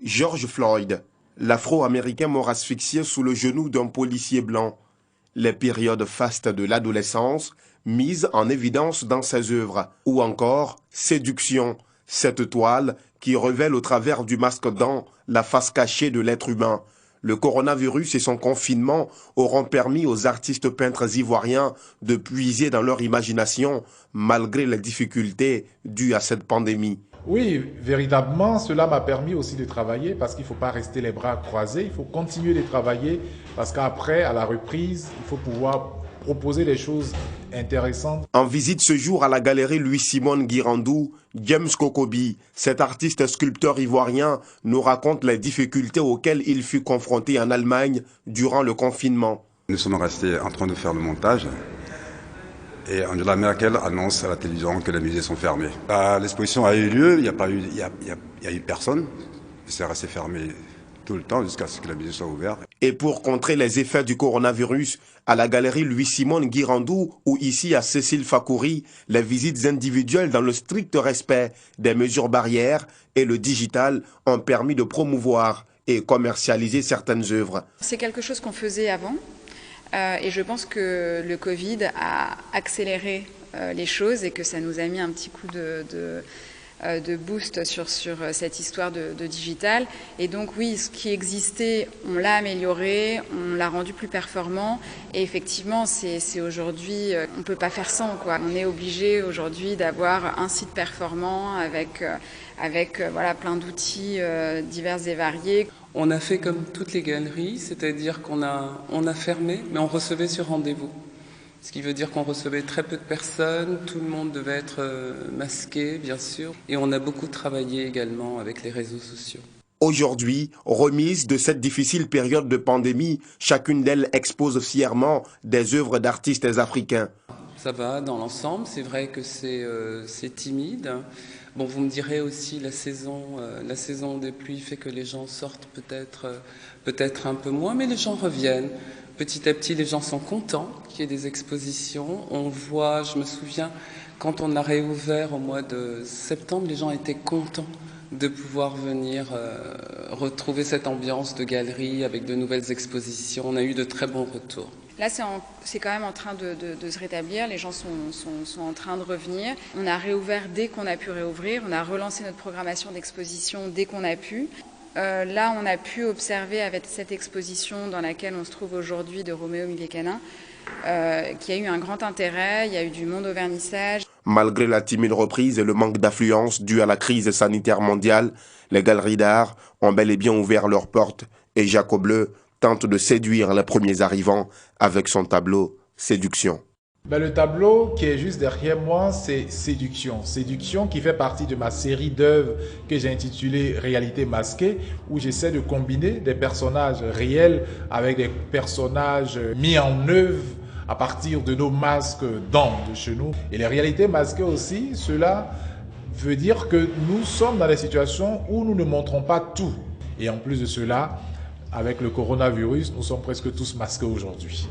George Floyd, l'Afro-Américain mort asphyxié sous le genou d'un policier blanc. Les périodes fastes de l'adolescence mises en évidence dans ses œuvres. Ou encore Séduction, cette toile qui révèle au travers du masque dent la face cachée de l'être humain. Le coronavirus et son confinement auront permis aux artistes peintres ivoiriens de puiser dans leur imagination malgré les difficultés dues à cette pandémie. Oui, véritablement, cela m'a permis aussi de travailler parce qu'il ne faut pas rester les bras croisés, il faut continuer de travailler parce qu'après, à la reprise, il faut pouvoir proposer des choses intéressantes. En visite ce jour à la galerie Louis-Simone Guirandou, James Kokobi, cet artiste sculpteur ivoirien, nous raconte les difficultés auxquelles il fut confronté en Allemagne durant le confinement. Nous sommes restés en train de faire le montage. Et Angela Merkel annonce à la télévision que les musées sont fermés. L'exposition a eu lieu, il n'y a eu personne. C'est resté fermé tout le temps jusqu'à ce que les musées soient ouverts. Et pour contrer les effets du coronavirus, à la galerie Louis-Simone Guirandou ou ici à Cécile Fakouri, les visites individuelles dans le strict respect des mesures barrières et le digital ont permis de promouvoir et commercialiser certaines œuvres. C'est quelque chose qu'on faisait avant. Et je pense que le Covid a accéléré les choses et que ça nous a mis un petit coup de boost sur cette histoire de digital. Et donc oui, ce qui existait, on l'a amélioré, on l'a rendu plus performant. Et effectivement, c'est aujourd'hui, on ne peut pas faire sans, quoi. On est obligé aujourd'hui d'avoir un site performant avec voilà, plein d'outils divers et variés. On a fait comme toutes les galeries, c'est-à-dire qu'on a fermé, mais on recevait sur rendez-vous. Ce qui veut dire qu'on recevait très peu de personnes, tout le monde devait être masqué, bien sûr. Et on a beaucoup travaillé également avec les réseaux sociaux. Aujourd'hui, remise de cette difficile période de pandémie, chacune d'elles expose fièrement des œuvres d'artistes africains. Ça va dans l'ensemble, c'est vrai que c'est timide. Bon, vous me direz aussi la saison des pluies fait que les gens sortent peut-être un peu moins, mais les gens reviennent. Petit à petit, les gens sont contents qu'il y ait des expositions. On voit, je me souviens, quand on a réouvert au mois de septembre, les gens étaient contents de pouvoir venir retrouver cette ambiance de galerie avec de nouvelles expositions. On a eu de très bons retours. Là, c'est quand même en train de se rétablir, les gens sont en train de revenir. On a réouvert dès qu'on a pu réouvrir, on a relancé notre programmation d'exposition dès qu'on a pu. Là, on a pu observer avec cette exposition dans laquelle on se trouve aujourd'hui de Roméo Millet-Canin, qui a eu un grand intérêt, il y a eu du monde au vernissage. Malgré la timide reprise et le manque d'affluence dû à la crise sanitaire mondiale, les galeries d'art ont bel et bien ouvert leurs portes et Jacob Bleu tente de séduire les premiers arrivants avec son tableau Séduction. Le tableau qui est juste derrière moi, c'est Séduction. Séduction qui fait partie de ma série d'œuvres que j'ai intitulée Réalité masquée, où j'essaie de combiner des personnages réels avec des personnages mis en œuvre à partir de nos masques d'âme de chez nous. Et les réalités masquées aussi, cela veut dire que nous sommes dans des situations où nous ne montrons pas tout. Et en plus de cela, avec le coronavirus, nous sommes presque tous masqués aujourd'hui.